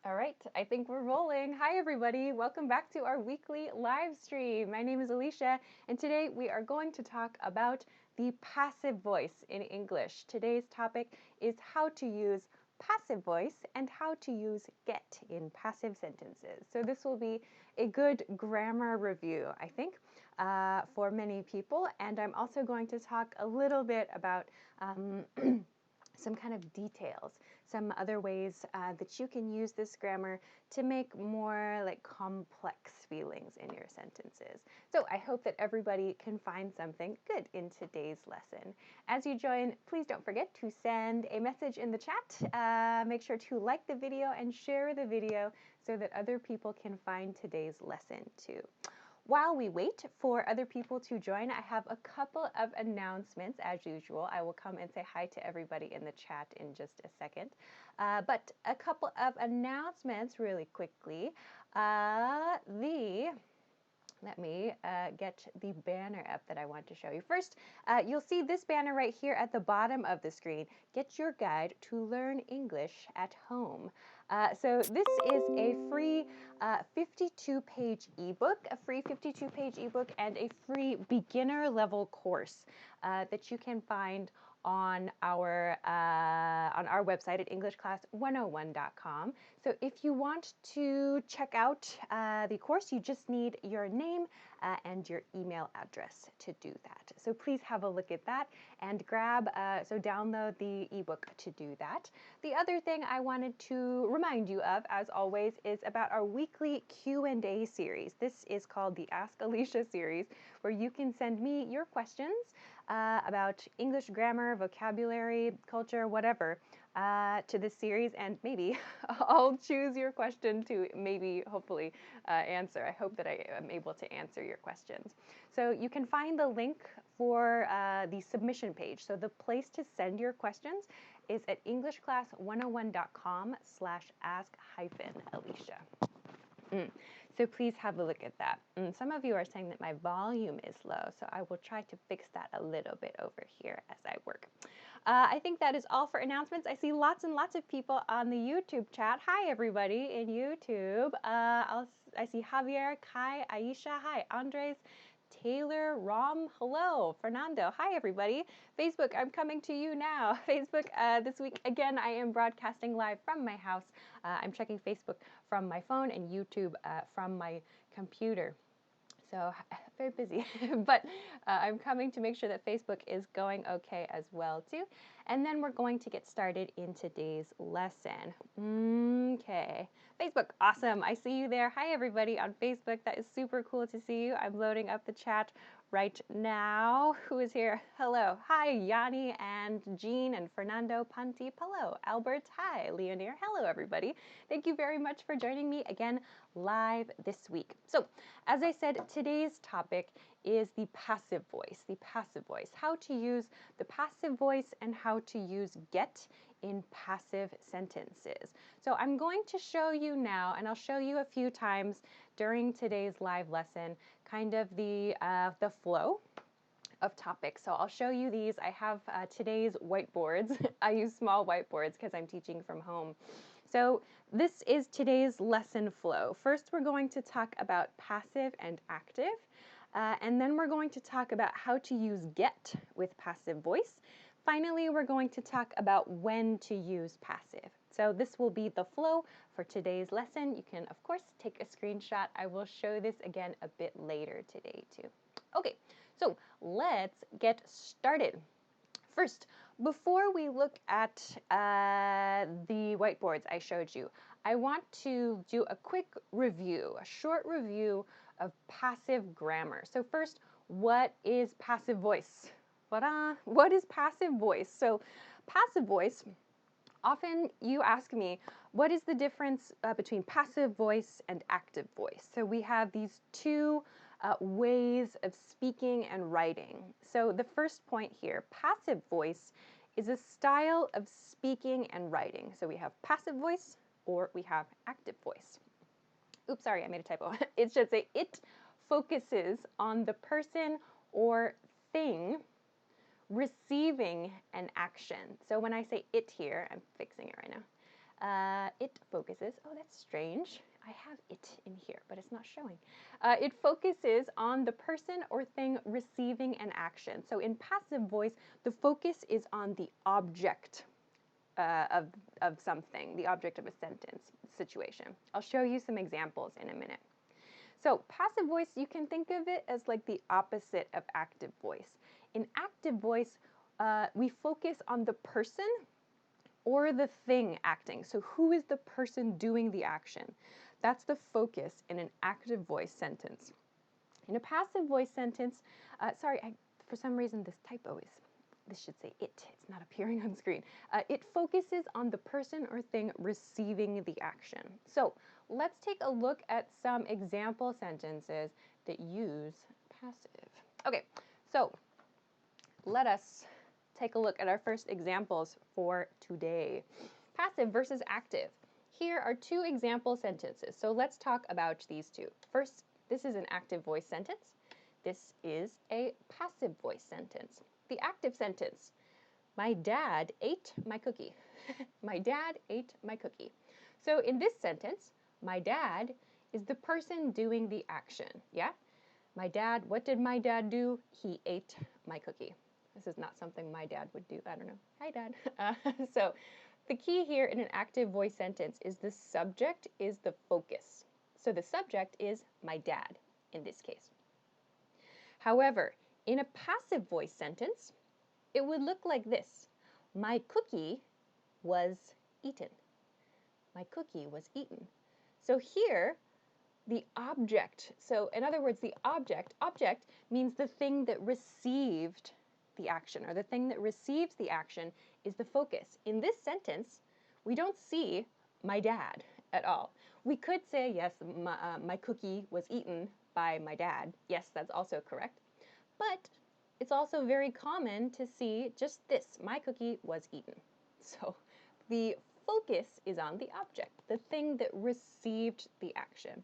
All right, I think we're rolling. Hi, everybody. Welcome back to our weekly live stream. My name is Alicia, and today we are going to talk about the passive voice in English. Today's topic is how to use passive voice and how to use get in passive sentences. So this will be a good grammar review, I think, for many people. And I'm also going to talk a little bit about some kind of details, some other ways that you can use this grammar to make more like complex feelings in your sentences. So I hope that everybody can find something good in today's lesson. As you join, please don't forget to send a message in the chat. Make sure to like the video and share the video so that other people can find today's lesson too. While we wait for other people to join, I have a couple of announcements as usual. I will come and say hi to everybody in the chat in just a second. But a couple of announcements really quickly. Let me get the banner up that I want to show you. First, you'll see this banner right here at the bottom of the screen. Get your guide to learn English at home. So this is a free 52-page ebook, and a free beginner level course that you can find on our website at EnglishClass101.com. So if you want to check out the course, you just need your name and your email address to do that. So please have a look at that and download the ebook to do that. The other thing I wanted to remind you of, as always, is about our weekly Q&A series. This is called the Ask Alicia series, where you can send me your questions about English grammar, vocabulary, culture, whatever, to this series, and maybe I'll choose your question to hopefully answer. I hope that I am able to answer your questions. So you can find the link for the submission page. So the place to send your questions is at EnglishClass101.com/ask-Alicia. So please have a look at that. Some of you are saying that my volume is low, so I will try to fix that a little bit over here as I work. I think that is all for announcements. I see lots and lots of people on the YouTube chat. Hi, everybody in YouTube. I see Javier, Kai, Aisha. Hi, Andres. Taylor, Rom, hello. Fernando, hi everybody. Facebook, I'm coming to you now. Facebook, this week, again, I am broadcasting live from my house. I'm checking Facebook from my phone and YouTube from my computer. So very busy, but I'm coming to make sure that Facebook is going okay as well too. And then we're going to get started in today's lesson. Okay, Facebook, awesome. I see you there. Hi everybody on Facebook. That is super cool to see you. I'm loading up the chat right now. Who is here? Hello. Hi, Yanni and Jean and Fernando Panti. Hello. Albert. Hi. Leonir. Hello, everybody. Thank you very much for joining me again live this week. So, as I said, today's topic is the passive voice. The passive voice. How to use the passive voice and how to use get in passive sentences. So I'm going to show you now, and I'll show you a few times during today's live lesson, kind of the flow of topics. So I'll show you these. I have today's whiteboards. I use small whiteboards because I'm teaching from home. So this is today's lesson flow. First, we're going to talk about passive and active, and then we're going to talk about how to use get with passive voice. Finally, we're going to talk about when to use passive. So this will be the flow for today's lesson. You can, of course, take a screenshot. I will show this again a bit later today, too. Okay, so let's get started. First, before we look at the whiteboards I showed you, I want to do a quick review, a short review of passive grammar. So first, what is passive voice? What is passive voice? So passive voice, often you ask me, what is the difference between passive voice and active voice? So we have these two ways of speaking and writing. So the first point here, passive voice is a style of speaking and writing. So we have passive voice or we have active voice. Oops, sorry, I made a typo. It should say it focuses on the person or thing receiving an action. So when I say it here, I'm fixing it right now. It focuses, oh, that's strange. I have it in here, but it's not showing. It focuses on the person or thing receiving an action. So in passive voice, the focus is on the object of something, the object of a sentence, situation. I'll show you some examples in a minute. So passive voice, you can think of it as like the opposite of active voice. In active voice, we focus on the person or the thing acting. So who is the person doing the action? That's the focus in an active voice sentence. In a passive voice sentence, for some reason this should say it. It's not appearing on screen. It focuses on the person or thing receiving the action. So let's take a look at some example sentences that use passive. Okay, so let us take a look at our first examples for today. Passive versus active. Here are two example sentences. So let's talk about these two. First, this is an active voice sentence. This is a passive voice sentence. The active sentence, my dad ate my cookie. My dad ate my cookie. So in this sentence, my dad is the person doing the action, yeah? My dad, what did my dad do? He ate my cookie. This is not something my dad would do. I don't know. Hi, Dad. So the key here in an active voice sentence is the subject is the focus. So the subject is my dad in this case. However, in a passive voice sentence, it would look like this. My cookie was eaten. My cookie was eaten. So here, the object, so in other words, the object means the thing that received the action, or the thing that receives the action is the focus. In this sentence, we don't see my dad at all. We could say, yes, my cookie was eaten by my dad. Yes, that's also correct. But it's also very common to see just this, my cookie was eaten. So the focus is on the object, the thing that received the action.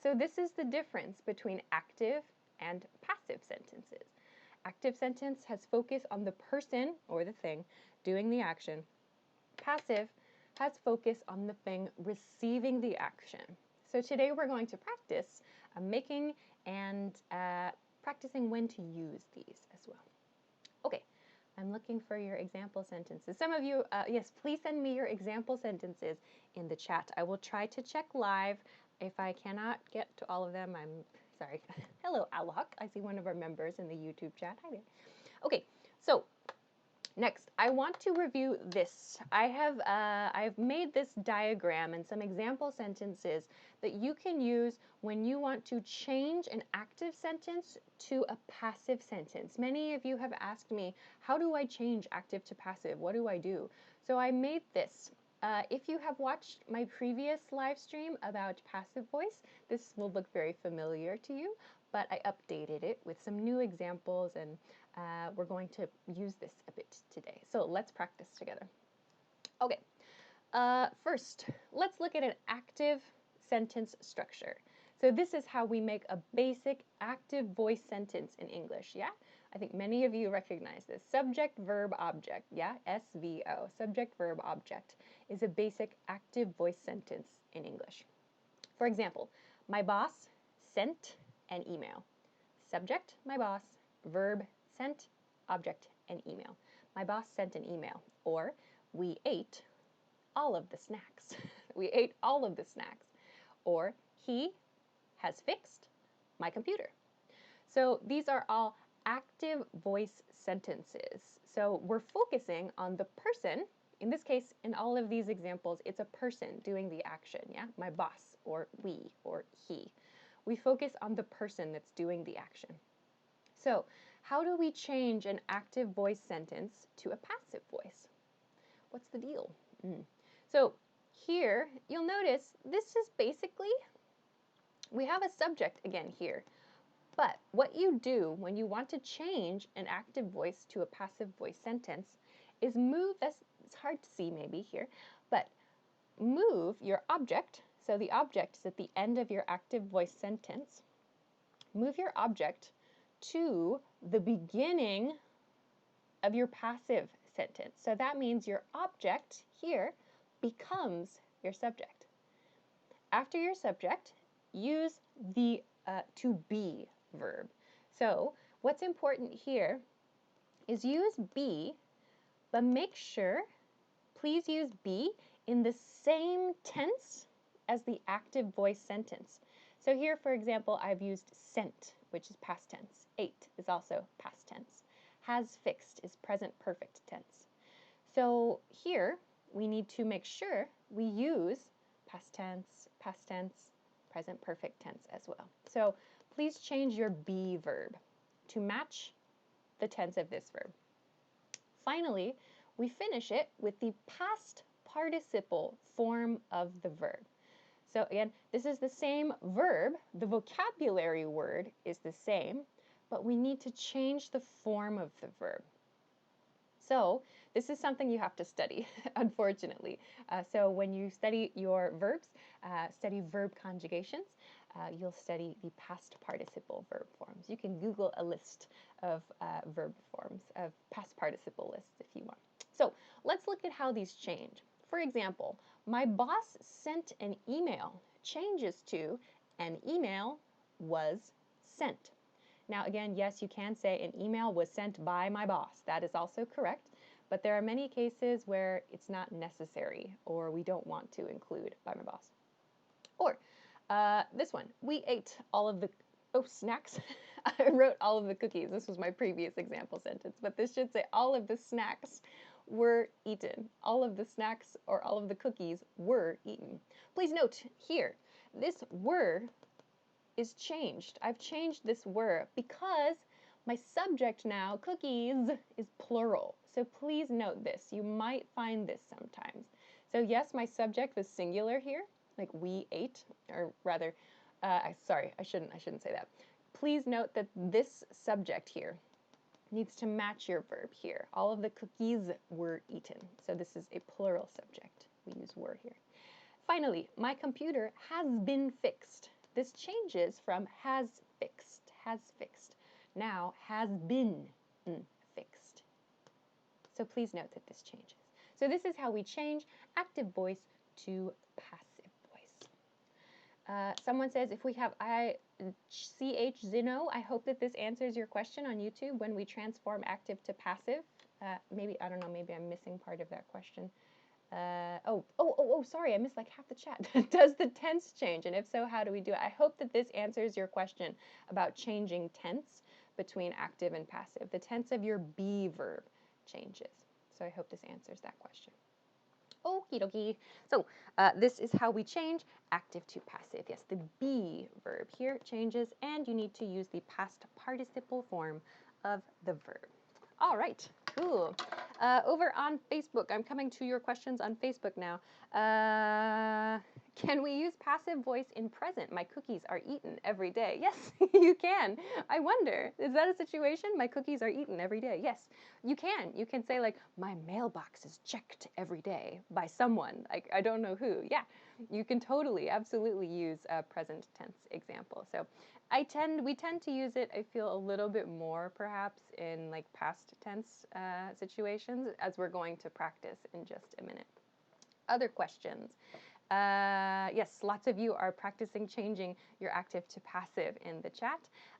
So this is the difference between active and passive sentences. Active sentence has focus on the person or the thing doing the action. Passive has focus on the thing receiving the action. So today we're going to practice making and practicing when to use these as well. Okay, I'm looking for your example sentences. Some of you, yes, please send me your example sentences in the chat. I will try to check live. If I cannot get to all of them, I'm sorry. Hello, Alok. I see one of our members in the YouTube chat. Hi there. Okay, so next, I want to review this. I've made this diagram and some example sentences that you can use when you want to change an active sentence to a passive sentence. Many of you have asked me, how do I change active to passive? What do I do? So I made this. If you have watched my previous live stream about passive voice, this will look very familiar to you, but I updated it with some new examples, and we're going to use this a bit today. So let's practice together. Okay, first, let's look at an active sentence structure. So this is how we make a basic active voice sentence in English, yeah? I think many of you recognize this. Subject, verb, object, yeah? SVO, subject, verb, object, is a basic active voice sentence in English. For example, my boss sent an email. Subject, my boss, verb, sent, object, an email. My boss sent an email. Or, we ate all of the snacks. We ate all of the snacks. Or, he has fixed my computer. So these are all active voice sentences. So we're focusing on the person. In this case, in all of these examples, it's a person doing the action, yeah? My boss, or we, or he. We focus on the person that's doing the action. So how do we change an active voice sentence to a passive voice? What's the deal? So here, you'll notice this is basically, we have a subject again here. But what you do when you want to change an active voice to a passive voice sentence is move, it's hard to see maybe here, but move your object, so the object is at the end of your active voice sentence, move your object to the beginning of your passive sentence. So that means your object here becomes your subject. After your subject, use the to be verb. So what's important here is use be, but make sure, please use be in the same tense as the active voice sentence. So here, for example, I've used sent, which is past tense. Ate is also past tense. Has fixed is present perfect tense. So here, we need to make sure we use past tense, present perfect tense as well. So please change your be verb to match the tense of this verb. Finally, we finish it with the past participle form of the verb. So again, this is the same verb. The vocabulary word is the same, but we need to change the form of the verb. So this is something you have to study, unfortunately. So when you study your verbs, study verb conjugations, you'll study the past participle verb forms. You can Google a list of verb forms, of past participle lists if you want. So let's look at how these change. For example, my boss sent an email changes to an email was sent. Now again, yes, you can say an email was sent by my boss. That is also correct. But there are many cases where it's not necessary or we don't want to include by my boss. Or this one, we ate all of the, snacks. I wrote all of the cookies. This was my previous example sentence, but this should say all of the snacks were eaten. All of the snacks or all of the cookies were eaten. Please note here, this were is changed. I've changed this were because my subject now, cookies, is plural. So please note this. You might find this sometimes. So yes, my subject was singular here, like we ate, or rather, sorry, I shouldn't say that. Please note that this subject here needs to match your verb here. All of the cookies were eaten. So this is a plural subject. We use were here. Finally, my computer has been fixed. This changes from has fixed, now has been fixed. So please note that this changes. So this is how we change active voice to passive voice. Someone says, if we have ICH Zeno, I hope that this answers your question on YouTube when we transform active to passive. Maybe, I don't know, maybe I'm missing part of that question. Sorry, I missed like half the chat. Does the tense change? And if so, how do we do it? I hope that this answers your question about changing tense between active and passive. The tense of your be verb changes. So I hope this answers that question. Okie dokie. So this is how we change active to passive. Yes, the be verb here changes, and you need to use the past participle form of the verb. All right, cool. Over on Facebook, I'm coming to your questions on Facebook now. Can we use passive voice in present? My cookies are eaten every day. Yes, you can. I wonder, is that a situation? My cookies are eaten every day. Yes, you can. You can say like, my mailbox is checked every day by someone. I don't know who. Yeah, you can totally, absolutely use a present tense example. So we tend to use it, I feel, a little bit more perhaps in like past tense situations, as we're going to practice in just a minute. Other questions? Yes, lots of you are practicing changing your active to passive in the chat.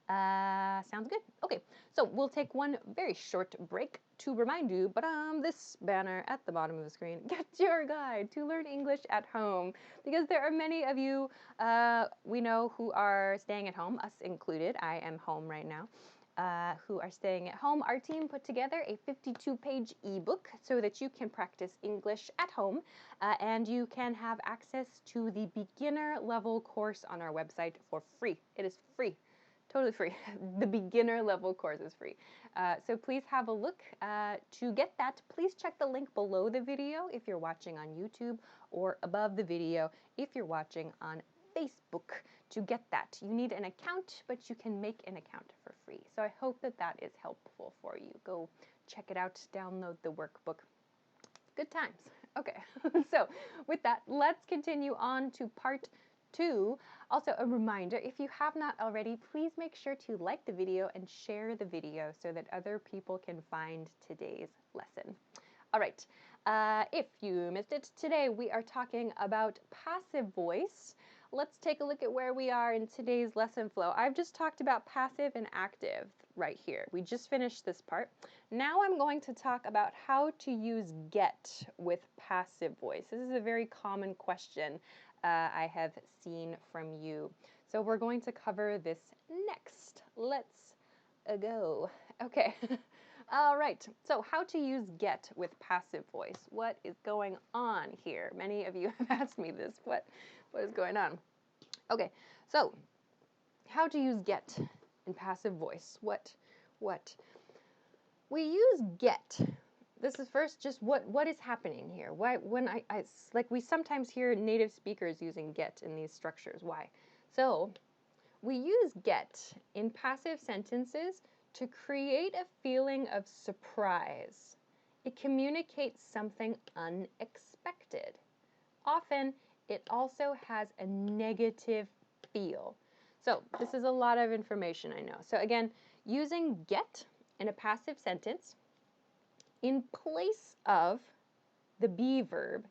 Sounds good. Okay, so we'll take one very short break to remind you, this banner at the bottom of the screen, get your guide to learn English at home, because there are many of you we know who are staying at home, us included. I am home right now. Who are staying at home. Our team put together a 52-page ebook so that you can practice English at home, and you can have access to the beginner level course on our website for free. It is free. Totally free. The beginner level course is free. So please have a look. To get that, please check the link below the video if you're watching on YouTube, or above the video if you're watching on Facebook. To get that, you need an account, but you can make an account for free. So I hope that that is helpful for you. Go check it out, download the workbook. Good times. Okay, so with that, let's continue on to part 2. Also, a reminder, if you have not already, please make sure to like the video and share the video so that other people can find today's lesson. All right, If you missed it, today we are talking about passive voice. Let's take a look at where we are in today's lesson flow. I've just talked about passive and active right here. We just finished this part. Now I'm going to talk about how to use get with passive voice. This is a very common question I have seen from you. So we're going to cover this next. Let's go. Okay. All right, so how to use get with passive voice. What is going on here? Many of you have asked me this. What is going on? Okay, so how to use get in passive voice. What? We use get. This is first just what is happening here. Why, when like we sometimes hear native speakers using get in these structures. Why? So we use get in passive sentences to create a feeling of surprise. It communicates something unexpected. Often, it also has a negative feel. So this is a lot of information, I know. So again, using get in a passive sentence in place of the be verb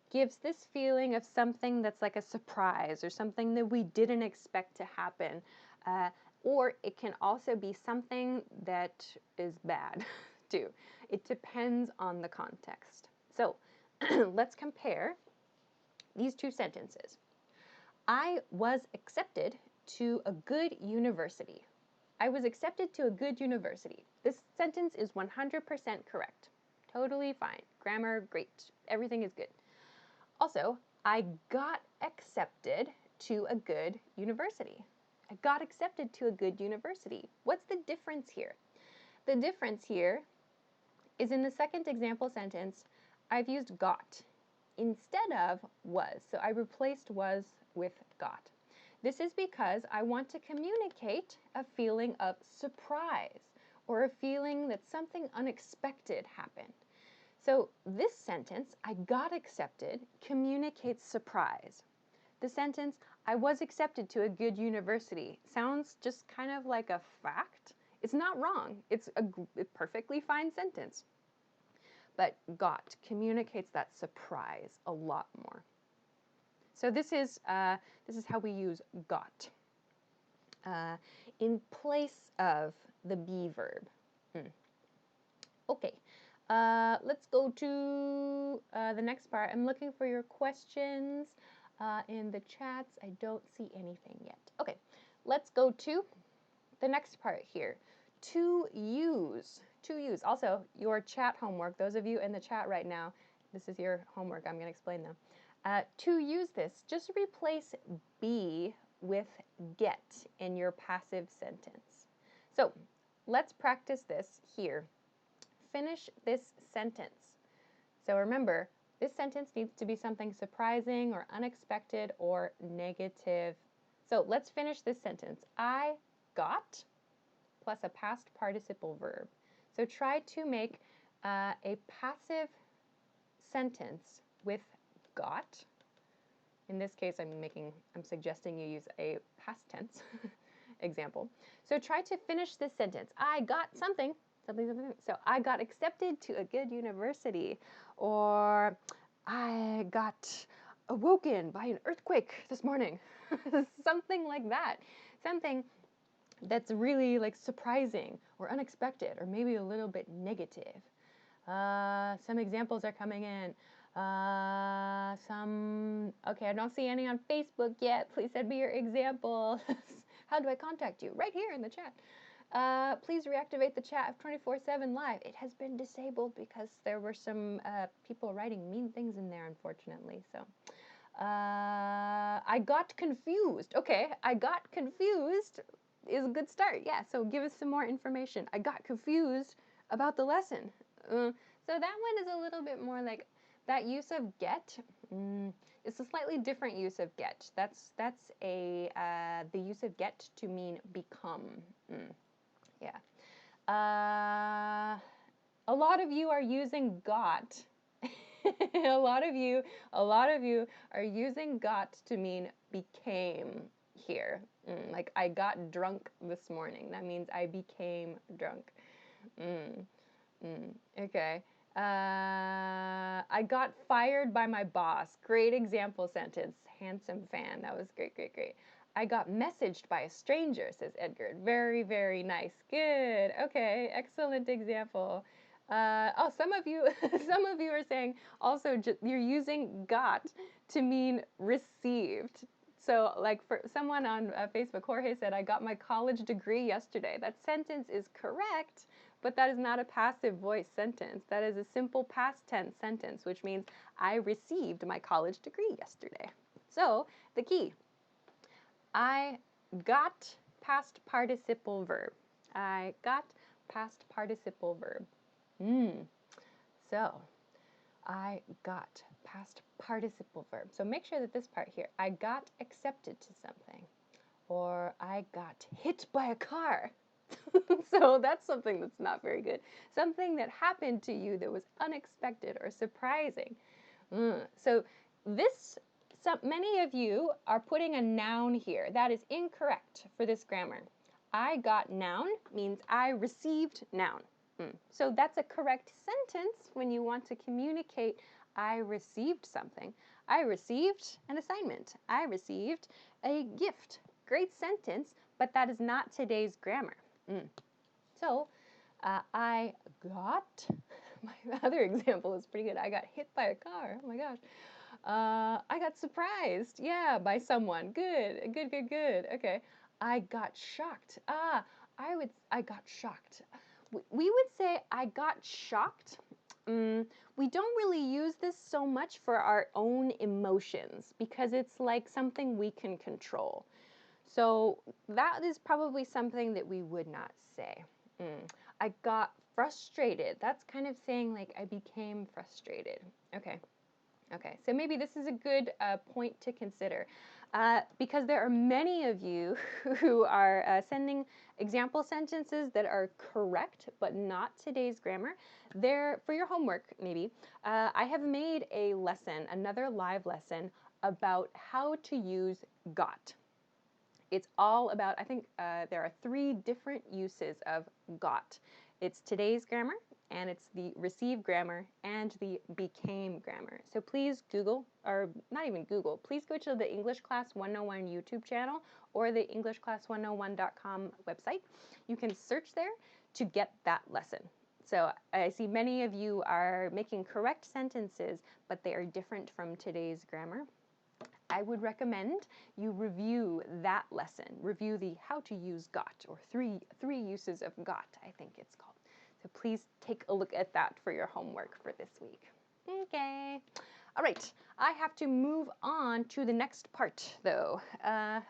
gives this feeling of something that's like a surprise or something that we didn't expect to happen. Or it can also be something that is bad too. It depends on the context. So let's compare these two sentences. I was accepted to a good university. I was accepted to a good university. This sentence is 100% correct. Totally fine. Grammar, great. Everything is good. Also, I got accepted to a good university. I got accepted to a good university. What's the difference here? The difference here is in the second example sentence, I've used got instead of was. So I replaced was with got. This is because I want to communicate a feeling of surprise or a feeling that something unexpected happened. So this sentence, I got accepted, communicates surprise. The sentence, I was accepted to a good university, sounds just kind of like a fact. It's not wrong. It's a perfectly fine sentence. But got communicates that surprise a lot more. So this is how we use got in place of the be verb. Okay. Let's go to the next part. I'm looking for your questions in the chats. I don't see anything yet. Okay, let's go to the next part here. To use. To use. Also, your chat homework, those of you in the chat right now, this is your homework. I'm going to explain them. To use this, just replace be with get in your passive sentence. So let's practice this here. Finish this sentence. So remember, this sentence needs to be something surprising or unexpected or negative. So let's finish this sentence. I got plus a past participle verb. So try to make a passive sentence with got. In this case, I'm suggesting you use a past tense example. So try to finish this sentence. I got something. So I got accepted to a good university, or I got awoken by an earthquake this morning. Something like that. Something that's really like surprising or unexpected or maybe a little bit negative. Some examples are coming in. Okay, I don't see any on Facebook yet. Please send me your examples. How do I contact you? Right here in the chat. Please reactivate the chat of 24/7 Live. It has been disabled because there were some people writing mean things in there, unfortunately. So, I got confused. Okay, I got confused is a good start. Yeah, so give us some more information. I got confused about the lesson. So that one is a little bit more like that use of get. It's a slightly different use of get. That's the use of get to mean become. Yeah. A lot of you are using got. a lot of you are using got to mean became here. Like I got drunk this morning. That means I became drunk. Okay. I got fired by my boss. Great example sentence. Handsome fan. That was great, great, great. I got messaged by a stranger, says Edgar. Very, very nice. Good. Okay. Excellent example. Oh, some of you, some of you are saying also you're using got to mean received. So, like for someone on Facebook, Jorge said, I got my college degree yesterday. That sentence is correct, but that is not a passive voice sentence. That is a simple past tense sentence, which means I received my college degree yesterday. So, the key, I got past participle verb. I got past participle verb. So, I got past participle verb. So make sure that this part here, I got accepted to something, or I got hit by a car. So that's something that's not very good. Something that happened to you that was unexpected or surprising. So many of you are putting a noun here. That is incorrect for this grammar. I got noun means I received noun. So that's a correct sentence when you want to communicate I received something. I received an assignment. I received a gift. Great sentence, but that is not today's grammar. So I got, my other example is pretty good. I got hit by a car. Oh my gosh. I got surprised. Yeah, by someone. Good, good, good, good. Okay. I got shocked. I got shocked. We would say I got shocked. We don't really use this so much for our own emotions because it's like something we can control. So that is probably something that we would not say. I got frustrated. That's kind of saying like I became frustrated. Okay. Okay, so maybe this is a good point to consider because there are many of you who are sending example sentences that are correct but not today's grammar. For your homework, maybe, I have made a lesson, another live lesson about how to use got. It's all about, I think there are 3 different uses of got. It's today's grammar, and it's the received grammar, and the became grammar. So please Google, or not even Google, please go to the English Class 101 YouTube channel or the EnglishClass101.com website. You can search there to get that lesson. So I see many of you are making correct sentences, but they are different from today's grammar. I would recommend you review that lesson. Review the how to use got, or three uses of got, I think it's called. So please take a look at that for your homework for this week. Okay. All right. I have to move on to the next part, though.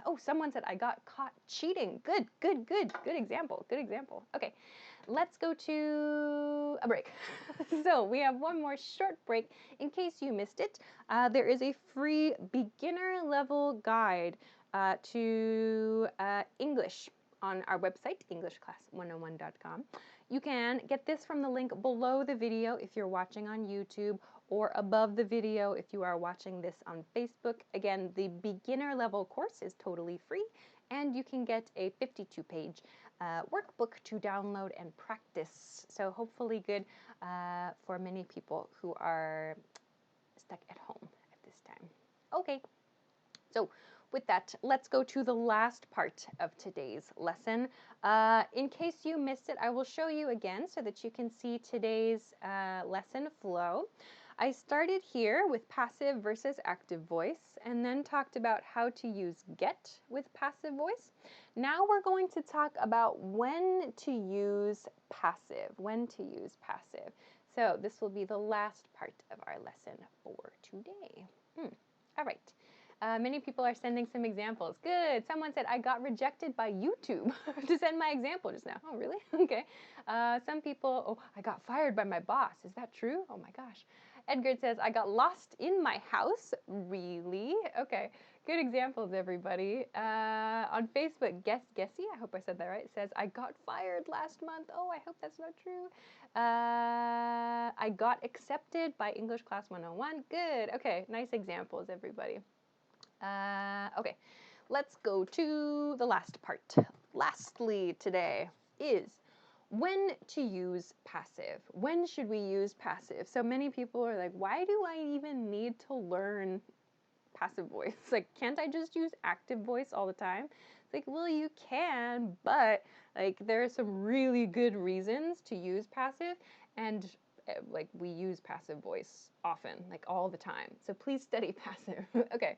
Oh, someone said I got caught cheating. Good, good, good. Good example. Good example. Okay. Let's go to a break. So we have one more short break. In case you missed it, there is a free beginner level guide to English on our website, EnglishClass101.com. You can get this from the link below the video if you're watching on YouTube, or above the video if you are watching this on Facebook. Again, the beginner level course is totally free, and you can get a 52-page workbook to download and practice. So hopefully good for many people who are stuck at home at this time. Okay, so with that, let's go to the last part of today's lesson. In case you missed it, I will show you again so that you can see today's lesson flow. I started here with passive versus active voice, and then talked about how to use get with passive voice. Now we're going to talk about when to use passive, So this will be the last part of our lesson for today. All right. Many people are sending some examples. Good. Someone said, I got rejected by YouTube to send my example just now. Oh, really? Okay. Some people, oh, I got fired by my boss. Is that true? Oh, my gosh. Edgar says, I got lost in my house. Really? Okay. Good examples, everybody. On Facebook, Guessy, I hope I said that right, says, I got fired last month. Oh, I hope that's not true. I got accepted by English Class 101. Good. Okay. Nice examples, everybody. Okay, let's go to the last part. Lastly today is, When to use passive? When should we use passive? So many people are like, why do I even need to learn passive voice? Like, can't I just use active voice all the time? It's like, well, you can, but like there are some really good reasons to use passive, and like we use passive voice often, like all the time. So please study passive. Okay,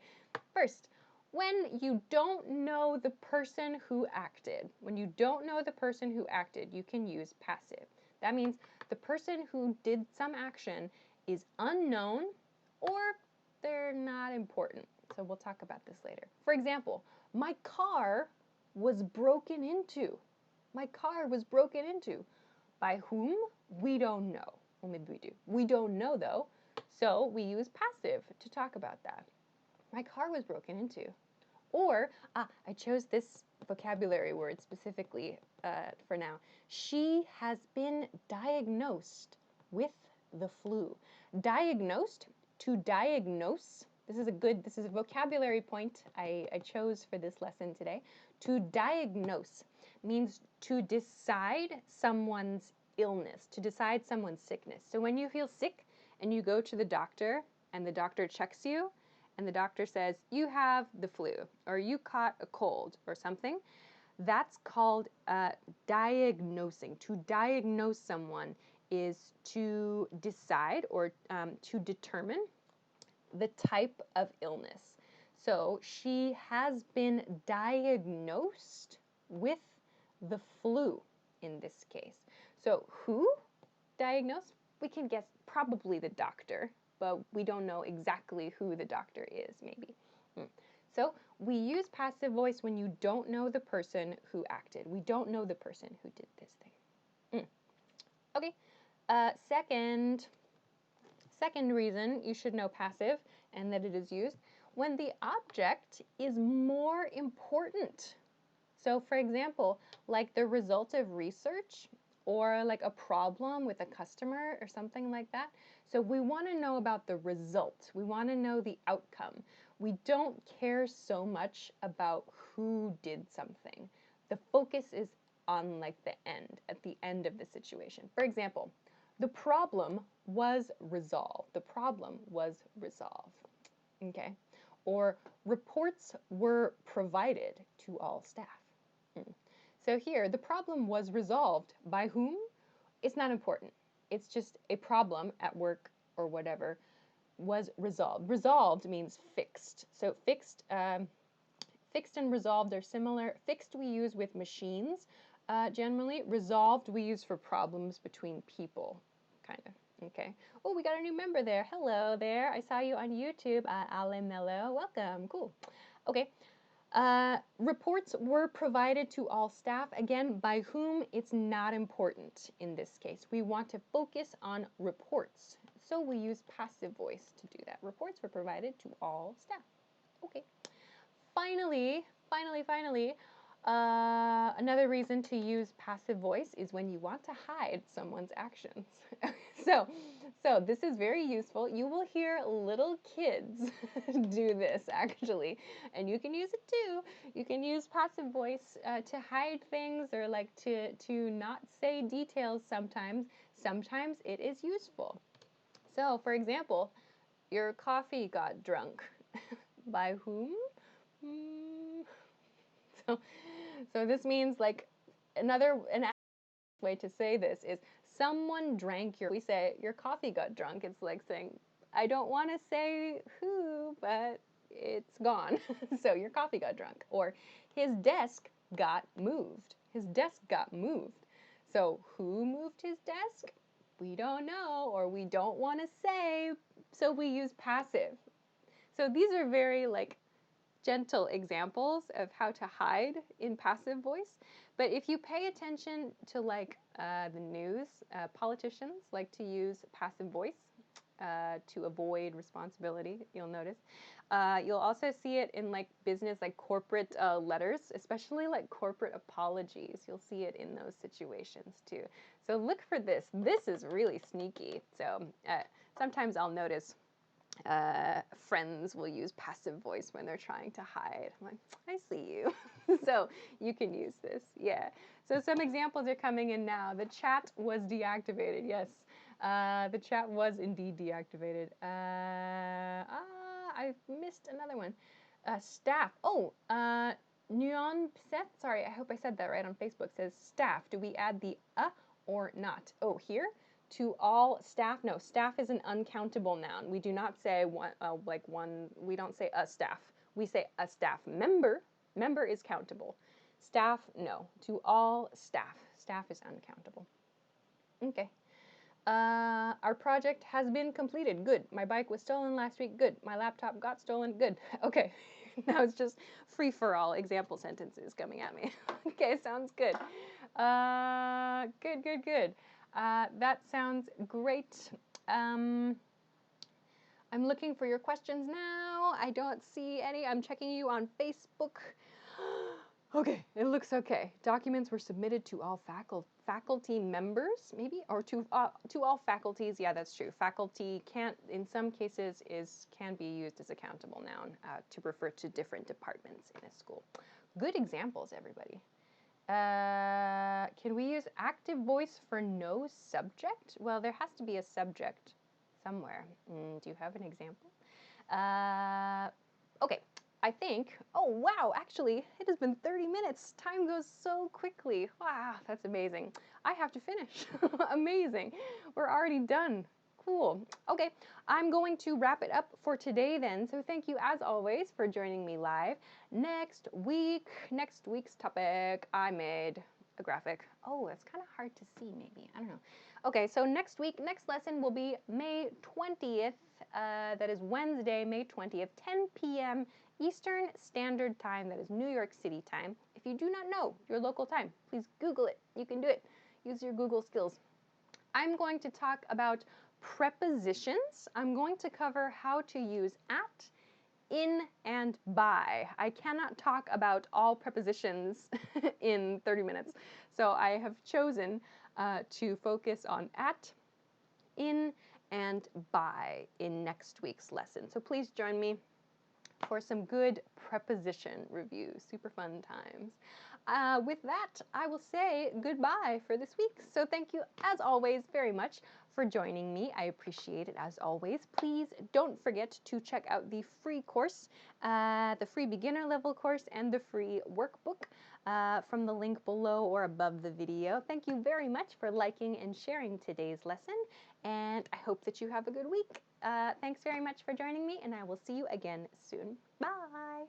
first, when you don't know the person who acted, when you don't know the person who acted, you can use passive. That means the person who did some action is unknown or they're not important. So we'll talk about this later. For example, my car was broken into. My car was broken into. By whom? We don't know. Well, maybe we do. We don't know though. So we use passive to talk about that. My car was broken into. Or, I chose this vocabulary word specifically for now. She has been diagnosed with the flu. Diagnosed, to diagnose. This is a vocabulary point I chose for this lesson today. To diagnose means to decide someone's illness, to decide someone's sickness. So when you feel sick and you go to the doctor and the doctor checks you, and the doctor says, you have the flu, or you caught a cold, or something, that's called diagnosing. To diagnose someone is to decide or to determine the type of illness. So she has been diagnosed with the flu in this case. So who diagnosed? We can guess probably the doctor, but we don't know exactly who the doctor is, maybe. So we use passive voice when you don't know the person who acted. We don't know the person who did this thing. Okay, second reason you should know passive and that it is used when the object is more important. So for example, like the result of research or like a problem with a customer or something like that. So we want to know about the result. We want to know the outcome. We don't care so much about who did something. The focus is on like the end, at the end of the situation. For example, the problem was resolved. The problem was resolved. Okay? Or reports were provided to all staff. So here, the problem was resolved by whom? It's not important. It's just a problem at work or whatever was resolved. Resolved means fixed. So fixed and resolved are similar. Fixed we use with machines generally. Resolved we use for problems between people, kind of. Okay. Oh, we got a new member there. Hello there. I saw you on YouTube. Alemelo. Welcome. Cool. Okay. Reports were provided to all staff. Again, by whom, it's not important in this case. We want to focus on reports. So we use passive voice to do that. Reports were provided to all staff. Okay. Finally, another reason to use passive voice is when you want to hide someone's actions. So this is very useful. You will hear little kids do this actually, and you can use it too. You can use passive voice to hide things or like to not say details sometimes. Sometimes it is useful. So for example, your coffee got drunk. By whom? So this means like an way to say this is someone drank your, we say your coffee got drunk. It's like saying, I don't want to say who, but it's gone. So your coffee got drunk. Or his desk got moved. His desk got moved. So who moved his desk? We don't know, or we don't want to say, so we use passive. So these are very like gentle examples of how to hide in passive voice. But if you pay attention to like the news, politicians like to use passive voice to avoid responsibility, you'll notice. You'll also see it in like business, like corporate letters, especially like corporate apologies. You'll see it in those situations too. So look for this. This is really sneaky. So sometimes I'll notice Friends will use passive voice when they're trying to hide. I'm like, I see you. So you can use this. Yeah. So some examples are coming in now. The chat was deactivated. Yes. The chat was indeed deactivated. I missed another one. Staff. Oh, Nyon Pset. Sorry, I hope I said that right on Facebook. Says staff. Do we add the or not? Oh, here? To all staff. No, staff is an uncountable noun. We do not say one, we don't say a staff. We say a staff member. Member is countable. Staff, no. To all staff. Staff is uncountable. Okay. Our project has been completed. Good. My bike was stolen last week. Good. My laptop got stolen. Good. Okay. Now it's just free-for-all example sentences coming at me. Okay, sounds good. Good. That sounds great. I'm looking for your questions now. I don't see any. I'm checking you on Facebook. Okay, it looks okay. Documents were submitted to all faculty members, maybe, or to all faculties. Yeah, that's true. Faculty can't, in some cases, can be used as a countable noun to refer to different departments in a school. Good examples, everybody. Can we use active voice for no subject? Well, there has to be a subject somewhere. Do you have an example? Okay, I think, oh wow, actually, it has been 30 minutes. Time goes so quickly. Wow, that's amazing. I have to finish. Amazing. We're already done. Cool. Okay, I'm going to wrap it up for today then. So thank you as always for joining me live. Next week's topic, I made a graphic. Oh, it's kind of hard to see maybe. I don't know. Okay, so next lesson will be May 20th. That is Wednesday, May 20th, 10 p.m. Eastern Standard Time. That is New York City time. If you do not know your local time, please Google it. You can do it. Use your Google skills. I'm going to talk about prepositions. I'm going to cover how to use at, in, and by. I cannot talk about all prepositions in 30 minutes. So I have chosen to focus on at, in, and by in next week's lesson. So please join me for some good preposition review. Super fun times. With that, I will say goodbye for this week. So thank you, as always, very much for joining me. I appreciate it, as always. Please don't forget to check out the free course, the free beginner level course, and the free workbook from the link below or above the video. Thank you very much for liking and sharing today's lesson, and I hope that you have a good week. Thanks very much for joining me, and I will see you again soon. Bye!